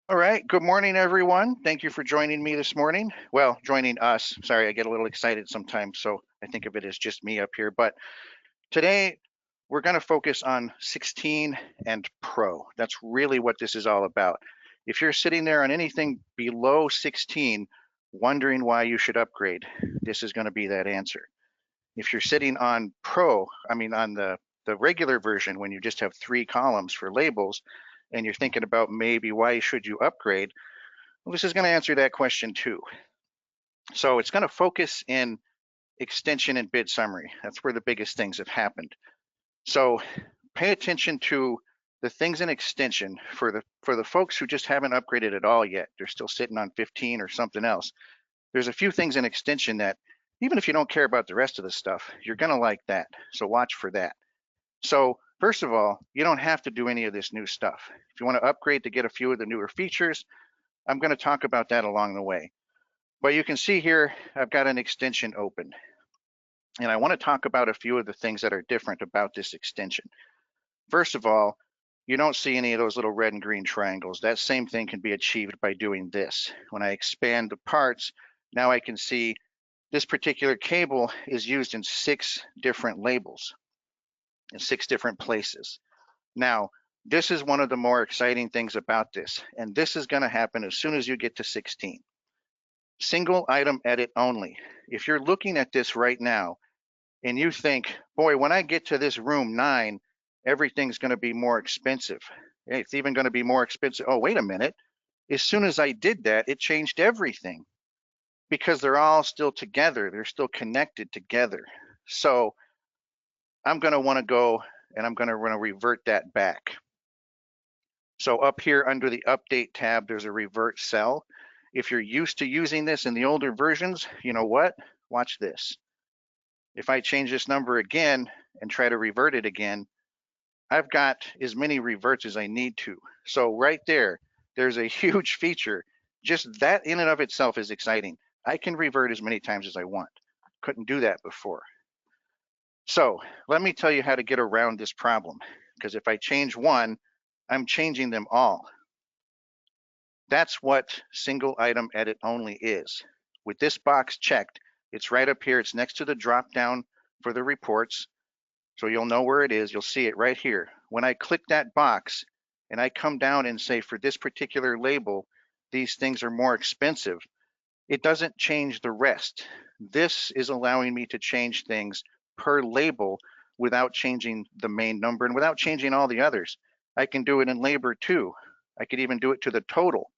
All right, good morning, everyone. Thank you for joining me this morning. Well, joining us. Sorry, I get a little excited sometimes, so I think of it as just me up here. But today, we're going to focus on 16 and Pro. That's really what this is all about. If you're sitting there on anything below 16, wondering why you should upgrade, this is going to be that answer. If you're sitting on Pro, on the regular version, when you just have 3 columns for labels, and you're thinking about maybe why should you upgrade, well, this is going to answer that question too. So it's going to focus in extension and bid summary. That's where the biggest things have happened. So pay attention to the things in extension for the folks who just haven't upgraded at all yet. They're still sitting on 15 or something else. There's a few things in extension that even if you don't care about the rest of the stuff, you're going to like that. So watch for that. So first of all, you don't have to do any of this new stuff. If you want to upgrade to get a few of the newer features, I'm going to talk about that along the way. But you can see here, I've got an extension open. And I want to talk about a few of the things that are different about this extension. First of all, you don't see any of those little red and green triangles. That same thing can be achieved by doing this. When I expand the parts, now I can see this particular cable is used in 6 different labels in 6 different places. Now, this is one of the more exciting things about this, and this is going to happen as soon as you get to 16. Single item edit only. If you're looking at this right now and you think, boy, when I get to this room 9, everything's going to be more expensive. It's even going to be more expensive. Oh, wait a minute. As soon as I did that, it changed everything because they're all still together. They're still connected together. So I'm going to want to go and I'm going to revert that back. So up here under the update tab, there's a revert cell. If you're used to using this in the older versions, you know what? Watch this. If I change this number again and try to revert it again, I've got as many reverts as I need to. So right there, there's a huge feature. Just that in and of itself is exciting. I can revert as many times as I want. Couldn't do that before. So let me tell you how to get around this problem, because if I change one, I'm changing them all. That's what single item edit only is. With this box checked, it's right up here. It's next to the drop down for the reports. So you'll know where it is. You'll see it right here. When I click that box and I come down and say for this particular label, these things are more expensive, it doesn't change the rest. This is allowing me to change things per label without changing the main number and without changing all the others. I can do it in labor too. I could even do it to the total.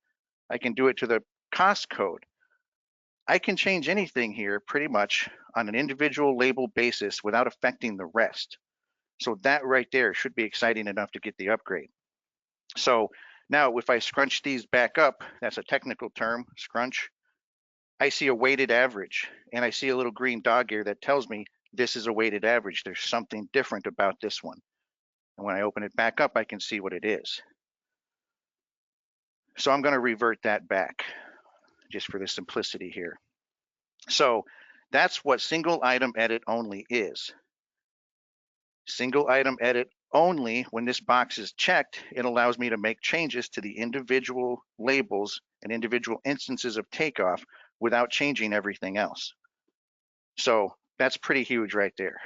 I can do it to the cost code. I can change anything here pretty much on an individual label basis without affecting the rest. So that right there should be exciting enough to get the upgrade. So now if I scrunch these back up, that's a technical term, scrunch, I see a weighted average and I see a little green dog here that tells me this is a weighted average. There's something different about this one. And when I open it back up, I can see what it is. So I'm going to revert that back just for the simplicity here. So that's what single item edit only is. Single item edit only, when this box is checked, it allows me to make changes to the individual labels and individual instances of takeoff without changing everything else. So that's pretty huge right there.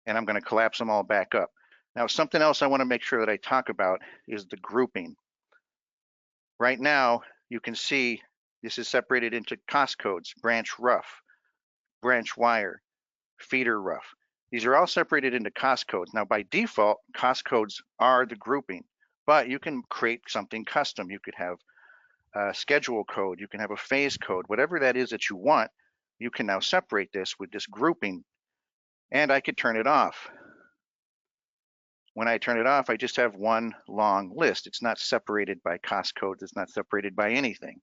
And I'm going to collapse them all back up. Now, something else I want to make sure that I talk about is the grouping. Right now, you can see this is separated into cost codes, branch rough, branch wire, feeder rough. These are all separated into cost codes. Now, by default, cost codes are the grouping, but you can create something custom. You could have a schedule code, you can have a phase code, whatever that is that you want, you can now separate this with this grouping, and I could turn it off. When I turn it off, I just have one long list. It's not separated by cost codes. It's not separated by anything.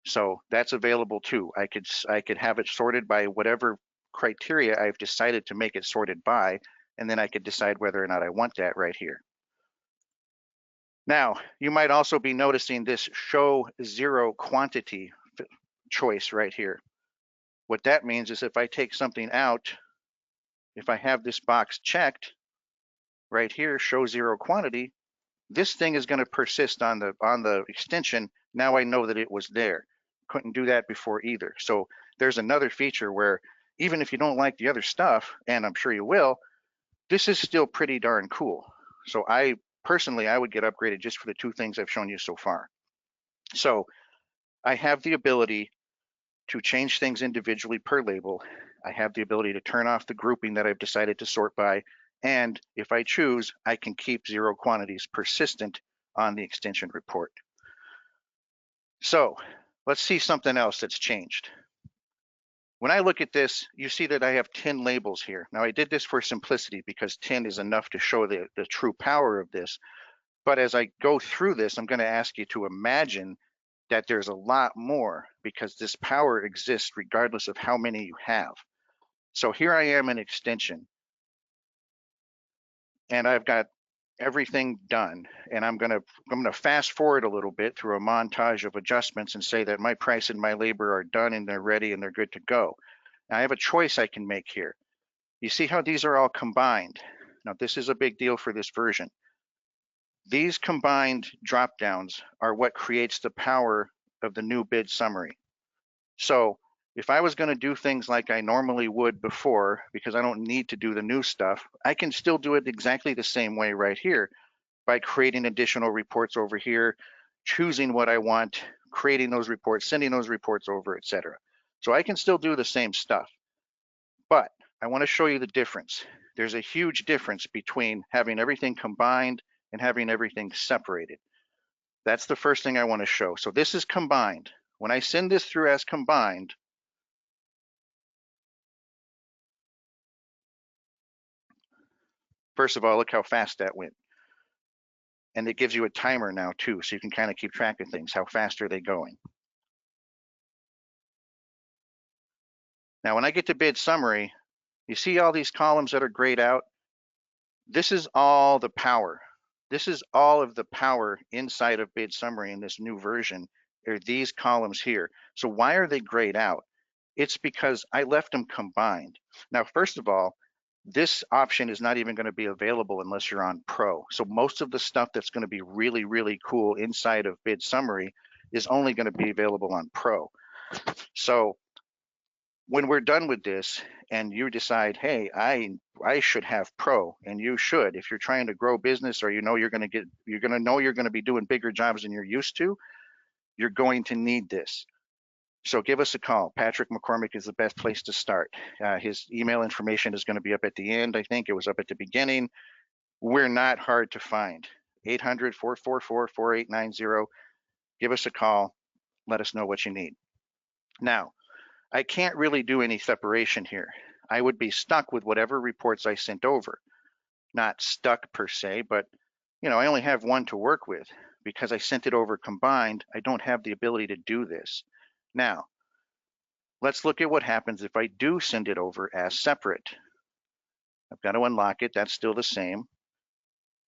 So that's available too. I could have it sorted by whatever criteria I've decided to make it sorted by, and then I could decide whether or not I want that right here. Now, you might also be noticing this show zero quantity choice right here. What that means is if I take something out, if I have this box checked, right here, show zero quantity, this thing is going to persist on the extension. Now I know that it was there. Couldn't do that before either. So there's another feature where even if you don't like the other stuff, and I'm sure you will, this is still pretty darn cool. So I personally, I would get upgraded just for the two things I've shown you so far. So I have the ability to change things individually per label. I have the ability to turn off the grouping that I've decided to sort by. And if I choose, I can keep zero quantities persistent on the extension report. So let's see something else that's changed. When I look at this, you see that I have 10 labels here. Now I did this for simplicity because 10 is enough to show the true power of this. But as I go through this, I'm going to ask you to imagine that there's a lot more because this power exists regardless of how many you have. So here I am in extension, and I've got everything done, and I'm gonna fast forward a little bit through a montage of adjustments and say that my price and my labor are done and they're ready and they're good to go. Now I have a choice I can make here. You see how these are all combined? Now this is a big deal for this version. These combined drop downs are what creates the power of the new bid summary. So if I was going to do things like I normally would before, because I don't need to do the new stuff, I can still do it exactly the same way right here by creating additional reports over here, choosing what I want, creating those reports, sending those reports over, etc. So I can still do the same stuff, but I want to show you the difference. There's a huge difference between having everything combined and having everything separated. That's the first thing I want to show. So this is combined. When I send this through as combined, first of all, look how fast that went. And it gives you a timer now too, so you can kind of keep track of things. How fast are they going? Now, when I get to bid summary, you see all these columns that are grayed out? This is all the power. This is all of the power inside of bid summary in this new version, are these columns here. So why are they grayed out? It's because I left them combined. Now, first of all, this option is not even going to be available unless you're on Pro. So most of the stuff that's going to be really, really cool inside of bid summary is only going to be available on Pro. So when we're done with this and you decide, hey, I should have Pro, and you should, if you're trying to grow business or you know you're going to be doing bigger jobs than you're used to, you're going to need this. So give us a call. Patrick McCormick is the best place to start. His email information is going to be up at the end. I think it was up at the beginning. We're not hard to find. 800-444-4890. Give us a call. Let us know what you need. Now, I can't really do any separation here. I would be stuck with whatever reports I sent over. Not stuck per se, but I only have one to work with. Because I sent it over combined, I don't have the ability to do this. Now, let's look at what happens if I do send it over as separate. I've got to unlock it. That's still the same.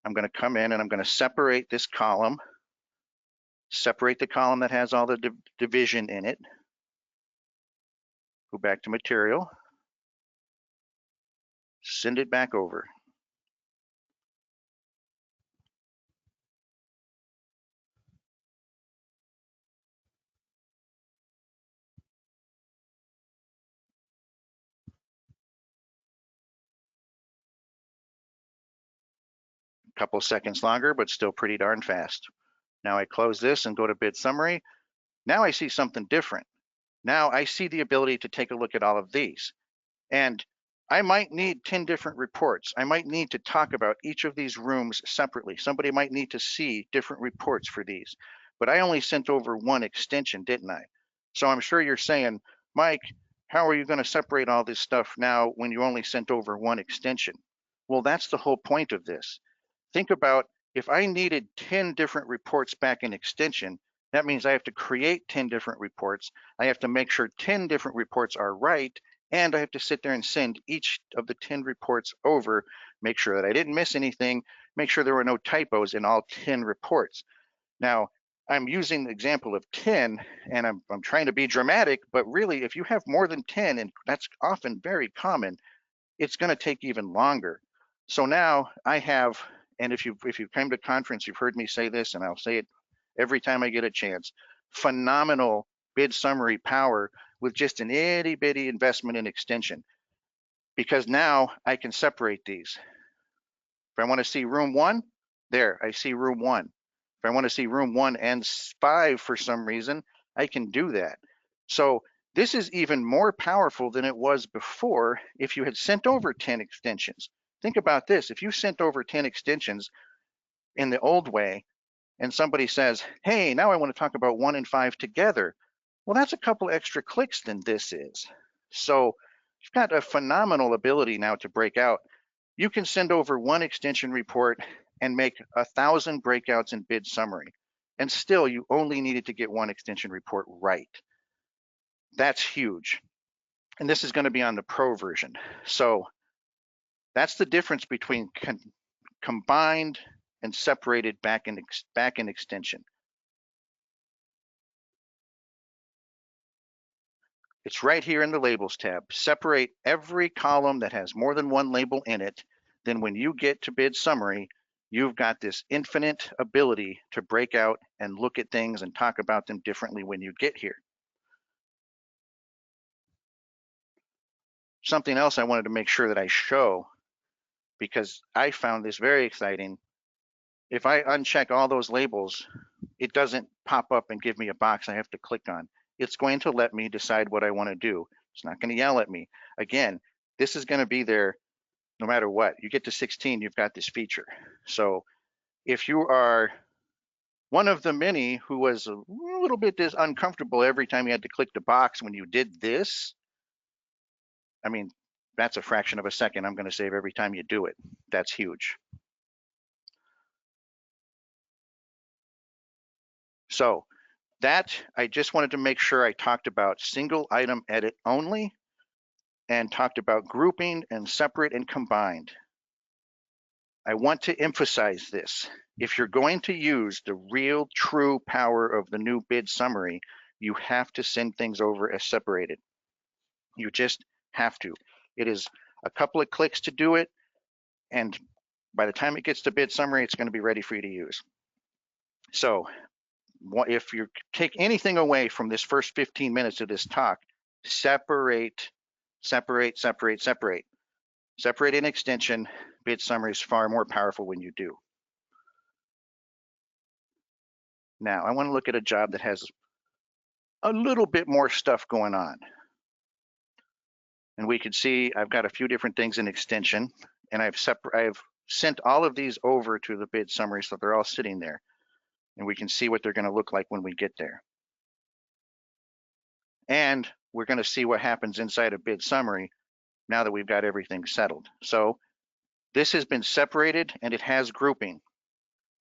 I'm going to come in and I'm going to separate this column, separate the column that has all the division in it. Go back to material, send it back over. A couple seconds longer, but still pretty darn fast. Now I close this and go to bid summary. Now I see something different. Now I see the ability to take a look at all of these. And I might need 10 different reports. I might need to talk about each of these rooms separately. Somebody might need to see different reports for these. But I only sent over one extension, didn't I? So I'm sure you're saying, Mike, how are you going to separate all this stuff now when you only sent over one extension? Well, that's the whole point of this. Think about if I needed 10 different reports back in extension, that means I have to create 10 different reports. I have to make sure 10 different reports are right, and I have to sit there and send each of the 10 reports over, make sure that I didn't miss anything, make sure there were no typos in all 10 reports. Now, I'm using the example of 10, and I'm trying to be dramatic, but really, if you have more than 10, and that's often very common, it's going to take even longer. So now I have, and if you came to conference, you've heard me say this, and I'll say it every time I get a chance, phenomenal bid summary power with just an itty bitty investment in extension, because now I can separate these. If I want to see room 1, there, I see room 1. If I want to see room 1 and 5 for some reason, I can do that. So this is even more powerful than it was before if you had sent over 10 extensions. Think about this. If you sent over 10 extensions in the old way and somebody says, hey, now I want to talk about 1 and 5 together, well, that's a couple extra clicks than this is. So you've got a phenomenal ability now to break out. You can send over 1 extension report and make 1,000 breakouts in bid summary, and still you only needed to get 1 extension report right. That's huge. And this is going to be on the pro version. So that's the difference between combined and separated back in extension. It's right here in the labels tab. Separate every column that has more than 1 label in it. Then when you get to bid summary, you've got this infinite ability to break out and look at things and talk about them differently when you get here. Something else I wanted to make sure that I show, because I found this very exciting. If I uncheck all those labels, it doesn't pop up and give me a box I have to click on. It's going to let me decide what I want to do. It's not going to yell at me. Again, this is going to be there no matter what. You get to 16, you've got this feature. So if you are one of the many who was a little bit uncomfortable every time you had to click the box when you did this, I mean, that's a fraction of a second I'm going to save every time you do it. That's huge. So that, I just wanted to make sure I talked about single item edit only and talked about grouping and separate and combined. I want to emphasize this. If you're going to use the real true power of the new bid summary, you have to send things over as separated. You just have to. It is a couple of clicks to do it, and by the time it gets to bid summary, it's going to be ready for you to use. So if you take anything away from this first 15 minutes of this talk, separate, separate, separate, separate. Separate an extension. Bid summary is far more powerful when you do. Now, I want to look at a job that has a little bit more stuff going on. And we can see I've got a few different things in extension, and I've sent all of these over to the bid summary so they're all sitting there. And we can see what they're going to look like when we get there. And we're going to see what happens inside of bid summary now that we've got everything settled. So this has been separated and it has grouping.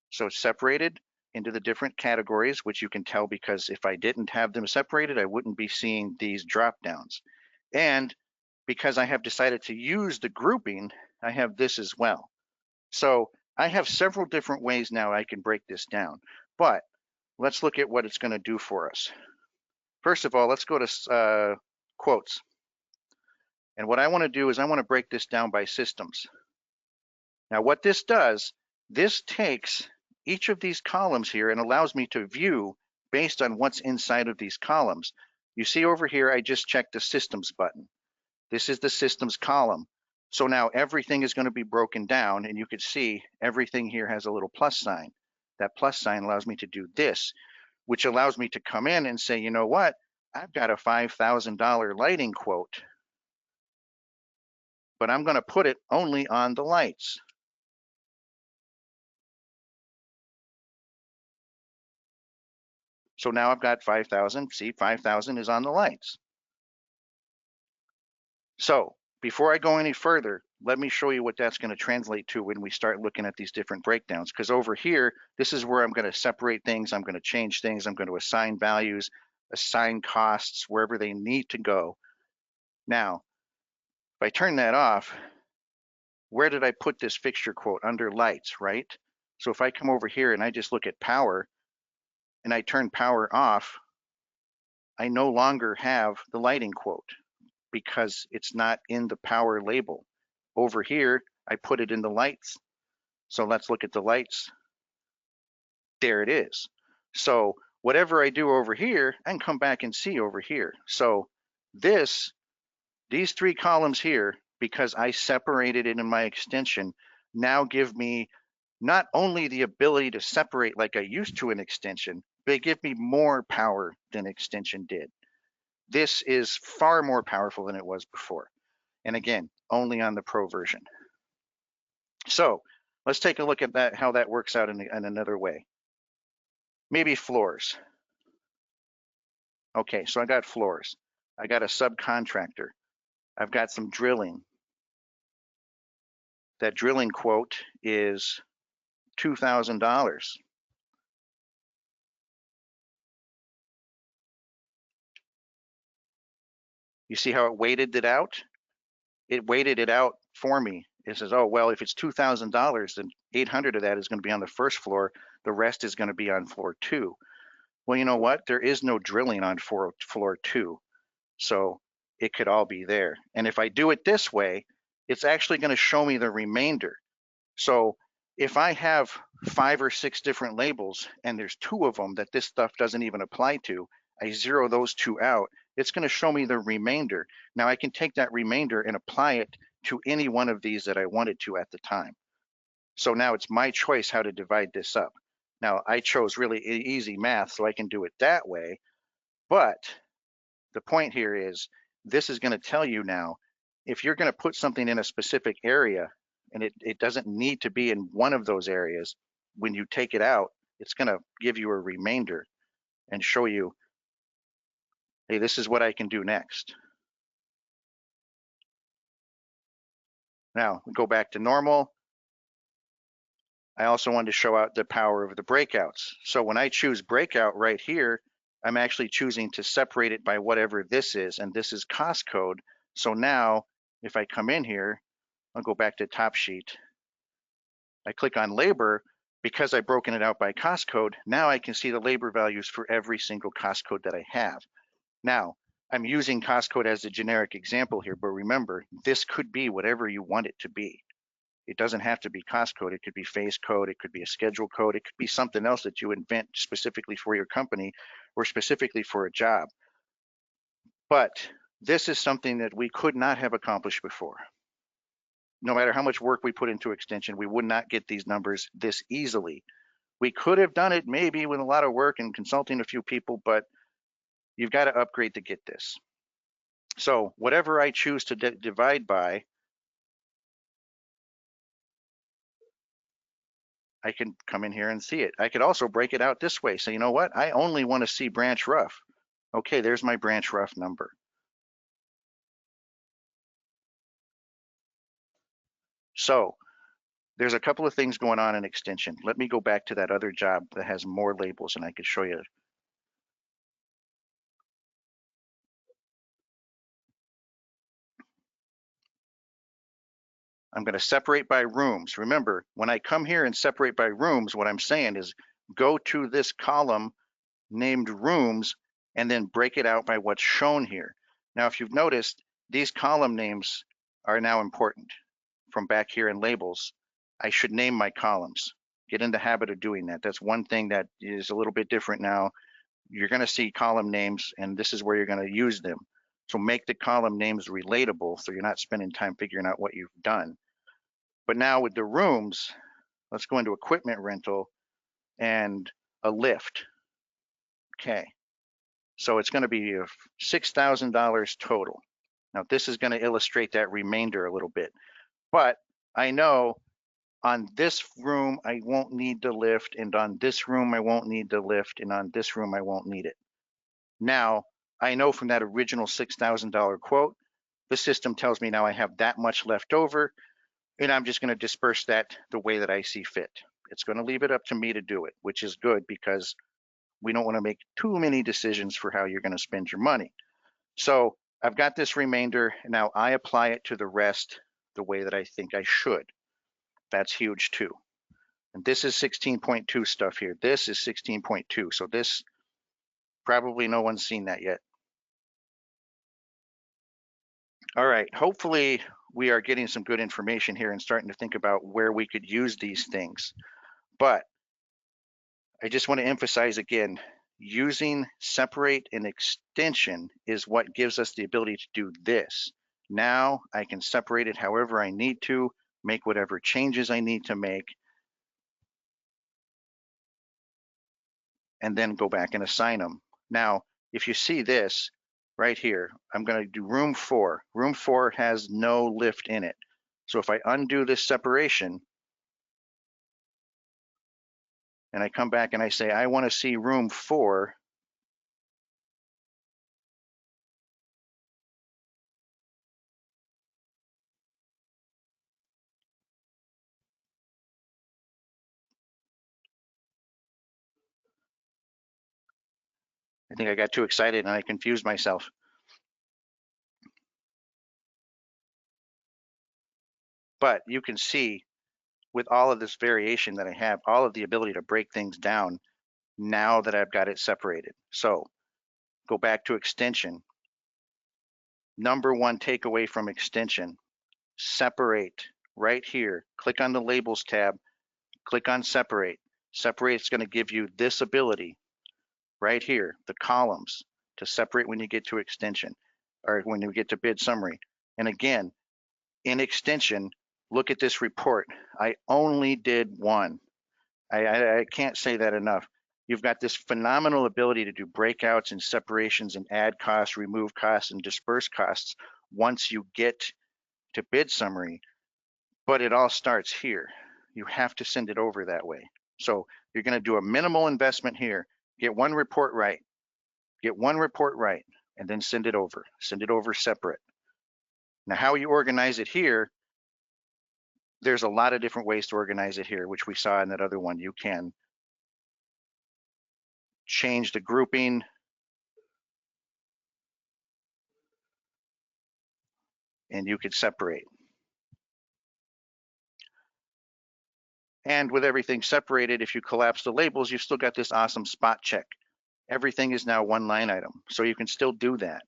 So it's separated into the different categories, which you can tell because if I didn't have them separated, I wouldn't be seeing these drop downs. And because I have decided to use the grouping, I have this as well. So I have several different ways now I can break this down, but let's look at what it's going to do for us. First of all, let's go to quotes. And what I want to do is I want to break this down by systems. Now what this does, this takes each of these columns here and allows me to view based on what's inside of these columns. You see over here, I just checked the systems button. This is the systems column. So now everything is going to be broken down, and you can see everything here has a little plus sign. That plus sign allows me to do this, which allows me to come in and say, you know what? I've got a $5,000 lighting quote, but I'm going to put it only on the lights. So now I've got 5,000. See, 5,000 is on the lights. So before I go any further, let me show you what that's going to translate to when we start looking at these different breakdowns. Because over here, this is where I'm going to separate things. I'm going to change things. I'm going to assign values, assign costs wherever they need to go. Now, if I turn that off, where did I put this fixture quote? Under lights, right? So if I come over here and I just look at power and I turn power off, I no longer have the lighting quote because it's not in the power label. Over here, I put it in the lights. So let's look at the lights. There it is. So whatever I do over here, I can come back and see over here. So these three columns here, because I separated it in my extension, now give me not only the ability to separate like I used to in extension, but they give me more power than extension did. This is far more powerful than it was before. And again, only on the Pro version. So let's take a look at that, how that works out in another way. Maybe floors. Okay, so I got floors. I got a subcontractor. I've got some drilling. That drilling quote is $2,000. You see how it weighted it out? It weighted it out for me. It says, oh, well, if it's $2,000, then 800 of that is going to be on the first floor. The rest is going to be on floor 2. Well, you know what? There is no drilling on floor 2. So it could all be there. And if I do it this way, it's actually going to show me the remainder. So if I have 5 or 6 different labels and there's 2 of them that this stuff doesn't even apply to, I zero those 2 out, it's going to show me the remainder. Now I can take that remainder and apply it to any one of these that I wanted to at the time. So now it's my choice how to divide this up. Now I chose really easy math, so I can do it that way. But the point here is this is going to tell you now, if you're going to put something in a specific area and it doesn't need to be in one of those areas, when you take it out, it's going to give you a remainder and show you, hey, this is what I can do next. Now we go back to normal. I also wanted to show out the power of the breakouts. So when I choose breakout right here, I'm actually choosing to separate it by whatever this is, and this is cost code. So now if I come in here, I'll go back to top sheet. I click on labor. Because I've broken it out by cost code, now I can see the labor values for every single cost code that I have. Now, I'm using cost code as a generic example here, but remember, this could be whatever you want it to be. It doesn't have to be cost code. It could be phase code. It could be a schedule code. It could be something else that you invent specifically for your company or specifically for a job. But this is something that we could not have accomplished before. No matter how much work we put into extension, we would not get these numbers this easily. We could have done it maybe with a lot of work and consulting a few people, but you've got to upgrade to get this. So whatever I choose to divide by, I can come in here and see it. I could also break it out this way. So you know what? I only want to see branch rough. Okay, there's my branch rough number. So there's a couple of things going on in extension. Let me go back to that other job that has more labels and I could show you. I'm going to separate by rooms. Remember, when I come here and separate by rooms, what I'm saying is go to this column named rooms and then break it out by what's shown here. Now, if you've noticed, these column names are now important. From back here in labels, I should name my columns. Get in the habit of doing that. That's one thing that is a little bit different now. You're going to see column names, and this is where you're going to use them. So make the column names relatable so you're not spending time figuring out what you've done. But now with the rooms, let's go into equipment rental and a lift. Okay, so it's going to be $6,000 total. Now this is going to illustrate that remainder a little bit, but I know on this room I won't need the lift, and on this room I won't need the lift, and on this room I won't need it. Now I know from that original $6,000 quote, the system tells me now I have that much left over, and I'm just going to disperse that the way that I see fit. It's going to leave it up to me to do it, which is good because we don't want to make too many decisions for how you're going to spend your money. So I've got this remainder. Now I apply it to the rest the way that I think I should. That's huge too. And this is 16.2 stuff here. This is 16.2. So this, probably no one's seen that yet. All right, hopefully we are getting some good information here and starting to think about where we could use these things. But I just want to emphasize again, using separate and extension is what gives us the ability to do this. Now I can separate it however I need to, make whatever changes I need to make, and then go back and assign them. Now, if you see this right here, I'm going to do room 4. Room 4 has no lift in it. So if I undo this separation, and I come back and I say, I want to see room 4, I think I got too excited and I confused myself. But you can see with all of this variation that I have, all of the ability to break things down now that I've got it separated. So go back to extension. Number one takeaway from extension, separate right here. Click on the labels tab, click on separate. Separate is going to give you this ability right here, the columns, to separate when you get to extension or when you get to bid summary. And again, in extension, look at this report. I only did one. I can't say that enough. You've got this phenomenal ability to do breakouts and separations and add costs, remove costs, and disperse costs once you get to bid summary, but it all starts here. You have to send it over that way. So you're going to do a minimal investment here, get one report right, and then send it over separate. Now, how you organize it here, there's a lot of different ways to organize it here, which we saw in that other one. You can change the grouping, and you could separate. And with everything separated, if you collapse the labels, you've still got this awesome spot check. Everything is now one line item, so you can still do that.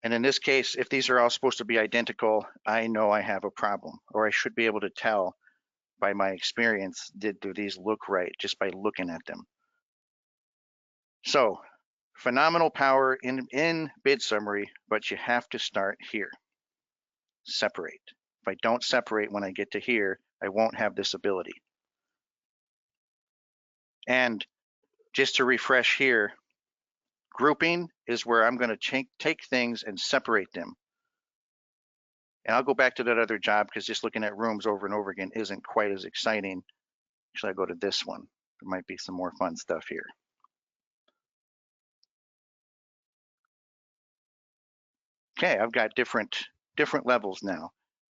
And in this case, if these are all supposed to be identical, I know I have a problem, or I should be able to tell by my experience, do these look right just by looking at them. So phenomenal power in bid summary, but you have to start here. Separate. If I don't separate when I get to here, I won't have this ability. And just to refresh here, grouping is where I'm going to take things and separate them. And I'll go back to that other job because just looking at rooms over and over again isn't quite as exciting. Actually, I'll go to this one. There might be some more fun stuff here. Okay, I've got different levels now.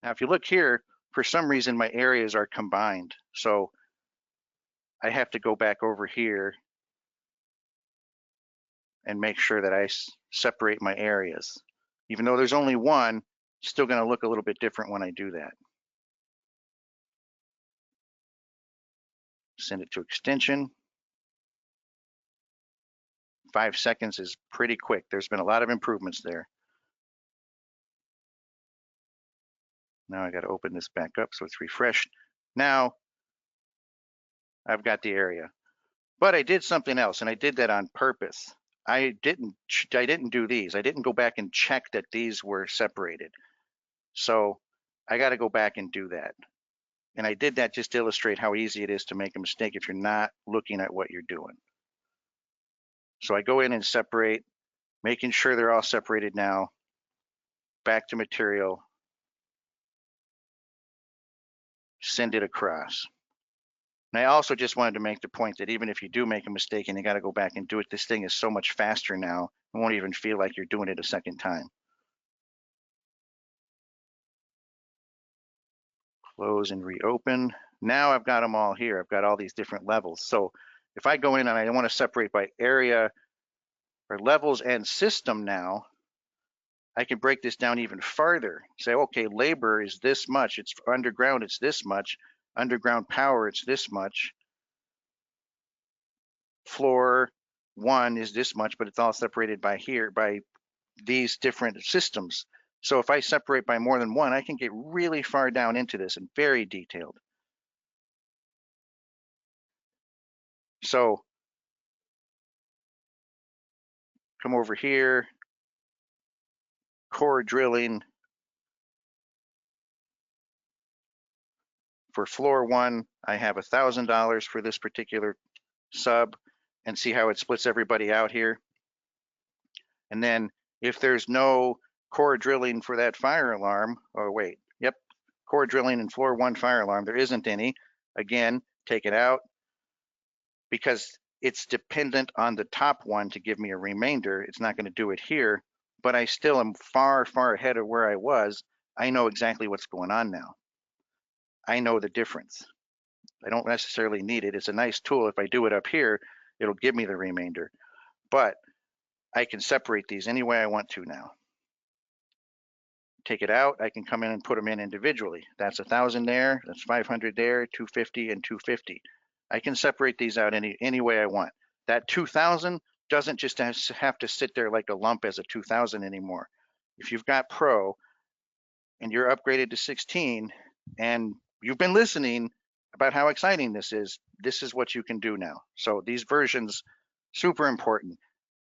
Now, if you look here, for some reason, my areas are combined. So I have to go back over here and make sure that I separate my areas. Even though there's only one, it's still going to look a little bit different when I do that. Send it to extension. 5 seconds is pretty quick. There's been a lot of improvements there. Now I got to open this back up so it's refreshed. Now I've got the area, but I did something else, and I did that on purpose. I didn't do these. I didn't go back and check that these were separated. So I got to go back and do that. And I did that just to illustrate how easy it is to make a mistake if you're not looking at what you're doing. So I go in and separate, making sure they're all separated now. Back to material, send it across. And I also just wanted to make the point that even if you do make a mistake and you got to go back and do it, this thing is so much faster now, it won't even feel like you're doing it a second time. Close and reopen. Now I've got them all here. I've got all these different levels. So if I go in and I want to separate by area or levels and system now, I can break this down even farther. Say, okay, labor is this much. It's underground, it's this much. Underground power, it's this much. Floor 1 is this much, but it's all separated by here, by these different systems. So if I separate by more than one, I can get really far down into this and very detailed. So come over here, core drilling for floor one. I have $1,000 for this particular sub, and see how it splits everybody out here. And then if there's no core drilling for that fire alarm, oh wait, yep, core drilling in floor one fire alarm, there isn't any. Again, take it out because it's dependent on the top one to give me a remainder. It's not going to do it here, but I still am far, far ahead of where I was. I know exactly what's going on now. I know the difference. I don't necessarily need it. It's a nice tool. If I do it up here, it'll give me the remainder, but I can separate these any way I want to now. Take it out, I can come in and put them in individually. That's 1,000 there, that's 500 there, 250 and 250. I can separate these out any way I want. That 2,000 doesn't just have to sit there like a lump as a 2,000 anymore. If you've got Pro and you're upgraded to 16 and you've been listening about how exciting this is what you can do now. So these versions, super important.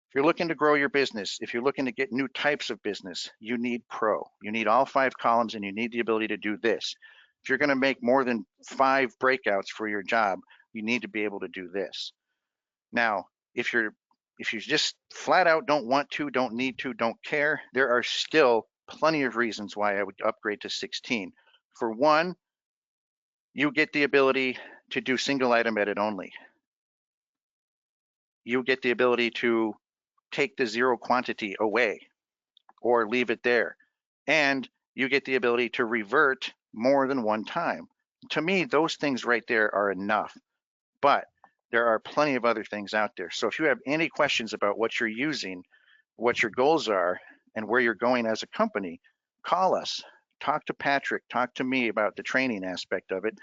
If you're looking to grow your business, if you're looking to get new types of business, you need Pro. You need all 5 columns and you need the ability to do this. If you're going to make more than 5 breakouts for your job, you need to be able to do this. Now, if you just flat out don't want to, don't need to, don't care, there are still plenty of reasons why I would upgrade to 16. For one, you get the ability to do single item edit only. You get the ability to take the zero quantity away or leave it there. And you get the ability to revert more than one time. To me, those things right there are enough, but there are plenty of other things out there. So if you have any questions about what you're using, what your goals are, and where you're going as a company, call us, talk to Patrick, talk to me about the training aspect of it.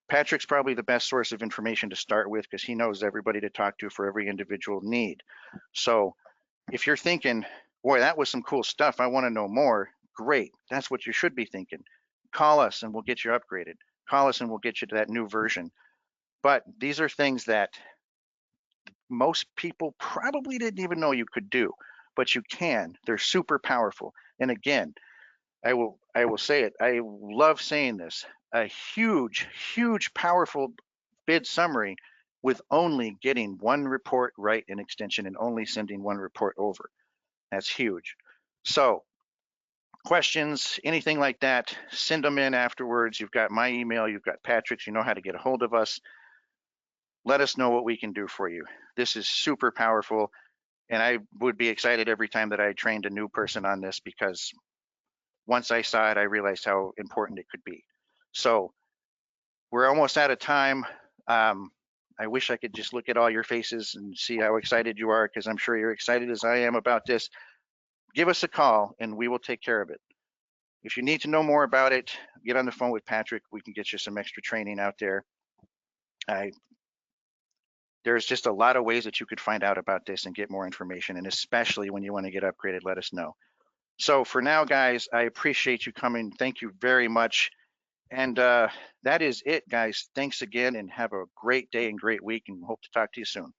Patrick's probably the best source of information to start with because he knows everybody to talk to for every individual need. So if you're thinking, boy, that was some cool stuff, I want to know more, great. That's what you should be thinking. Call us and we'll get you upgraded. Call us and we'll get you to that new version. But these are things that most people probably didn't even know you could do, but you can. They're super powerful. And again, I will say it. I love saying this. A huge, huge, powerful bid summary with only getting one report right in extension and only sending one report over. That's huge. So questions, anything like that, send them in afterwards. You've got my email, you've got Patrick's, you know how to get a hold of us. Let us know what we can do for you. This is super powerful. And I would be excited every time that I trained a new person on this because once I saw it, I realized how important it could be. So we're almost out of time. I wish I could just look at all your faces and see how excited you are because I'm sure you're excited as I am about this. Give us a call and we will take care of it. If you need to know more about it, get on the phone with Patrick. We can get you some extra training out there. There's just a lot of ways that you could find out about this and get more information. And especially when you want to get upgraded, let us know. So for now, guys, I appreciate you coming. Thank you very much. And that is it, guys. Thanks again and have a great day and great week and hope to talk to you soon.